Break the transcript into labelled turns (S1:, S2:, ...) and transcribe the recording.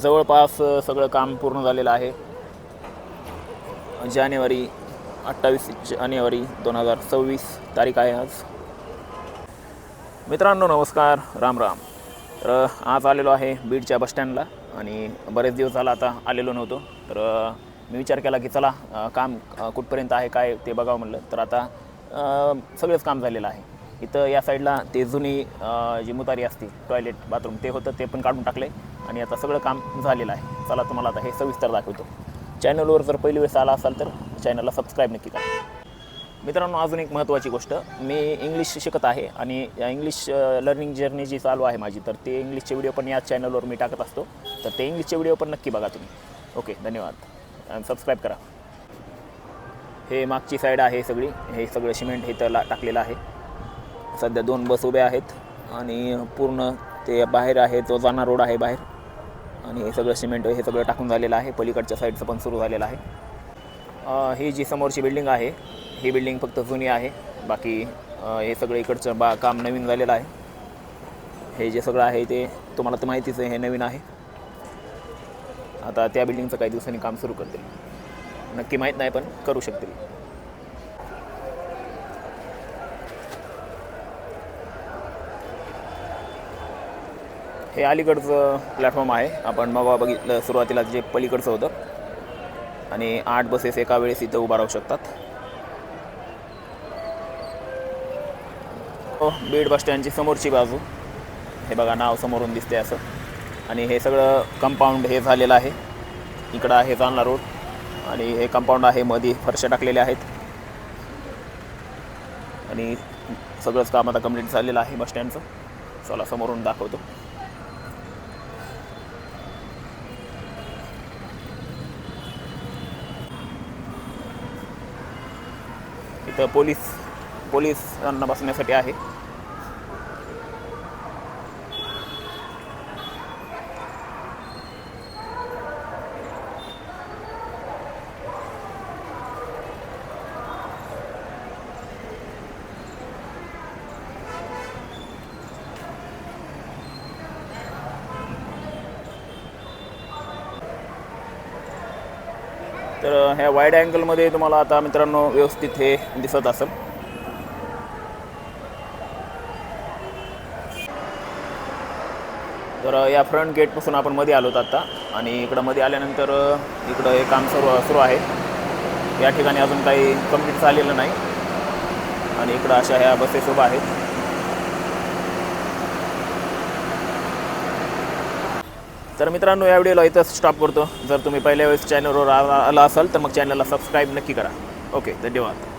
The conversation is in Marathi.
S1: जवळपास सगळं काम पूर्ण झालेलं आहे. 28 जानेवारी 2026 तारीख आहे आज. मित्रांनो नमस्कार, राम राम. तर आज आलेलो आहे बीडच्या बसस्टँडला आणि बरेच दिवस झाला आता आलेलो नव्हतो. तर मी विचार केला की चला काम कुठपर्यंत आहे काय ते बघावं म्हणलं. तर आता सगळंच काम झालेलं आहे. इथं या साईडला ते जुनी जी मुतारी असते टॉयलेट बाथरूम ते होतं ते पण काढून टाकलं आहे आणि आता सगळं काम झालेलं आहे. चला तुम्हाला आता हे सविस्तर दाखवतो. चॅनलवर जर पहिली वेळेस आला असाल तर चॅनलला सबस्क्राईब नक्की करा. मित्रांनो अजून एक महत्त्वाची गोष्ट, मी इंग्लिश शिकत आहे आणि या इंग्लिश लर्निंग जर्नी जी चालू आहे माझी, तर ते इंग्लिशचे व्हिडिओ पण या चॅनलवर मी टाकत असतो. तर ते इंग्लिशचे व्हिडिओ पण नक्की बघा तुम्ही. ओके, धन्यवाद आणि सबस्क्राईब करा. हे मागची साईड आहे सगळी, हे सगळं सिमेंट हे तर टाकलेलं आहे. सध्या 2 बस उभ्या आहेत आणि पूर्ण ते बाहेर आहे जो जाणार रोड आहे बाहेर आणि हे सगळं सिमेंट हे सगळं टाकून झालेलं आहे. पलीकडच्या साईडचं पण सुरू झालेलं आहे. ही जी समोरची बिल्डिंग आहे ही बिल्डिंग फक्त जुनी आहे. बाकी हे सगळं इकडचं काम नवीन झालेलं आहे. हे जे सगळं आहे ते तुम्हाला तर माहितीच आहे, हे नवीन आहे. आता त्या बिल्डिंगचं काही दिवसांनी काम सुरू करतील, नक्की माहीत नाही पण करू शकतील. हे अलीकडचं प्लॅटफॉर्म आहे. आपण मग बघितलं सुरुवातीला जे पलीकडचं होतं आणि 8 बसेस एका वेळेस इथं उभा राहू शकतात. बीड बसस्टँडची समोरची बाजू हे बघा, नाव समोरून दिसते असं. आणि हे सगळं कंपाऊंड हे झालेलं आहे. इकडं आहे जालना रोड आणि हे कंपाऊंड आहे, मध्ये फरशा टाकलेल्या आहेत आणि सगळंच काम आता कंप्लीट झालेलं आहे बसस्टँडचं. चला समोरून दाखवतो. इथं पोलीसांना बसण्यासाठी आहे. तर ह्या वाईड अँगलमध्ये तुम्हाला आता मित्रांनो व्यवस्थित हे दिसत असेल. तर या फ्रंट गेटपासून आपण मध्ये आलो आता आणि इकडं मध्ये आल्यानंतर इकडं हे काम सुरू आहे. या ठिकाणी अजून काही कंप्लीट झालेलं नाही आणि इकडं अशा ह्या बसेस उभ्या आहेत. तर मित्रांनो या व्हिडिओला इथंच स्टॉप करतो. जर तुम्ही पहिल्या वेळेस चॅनलवर आला असाल तर मग चॅनलला सबस्क्राईब नक्की करा. ओके, धन्यवाद.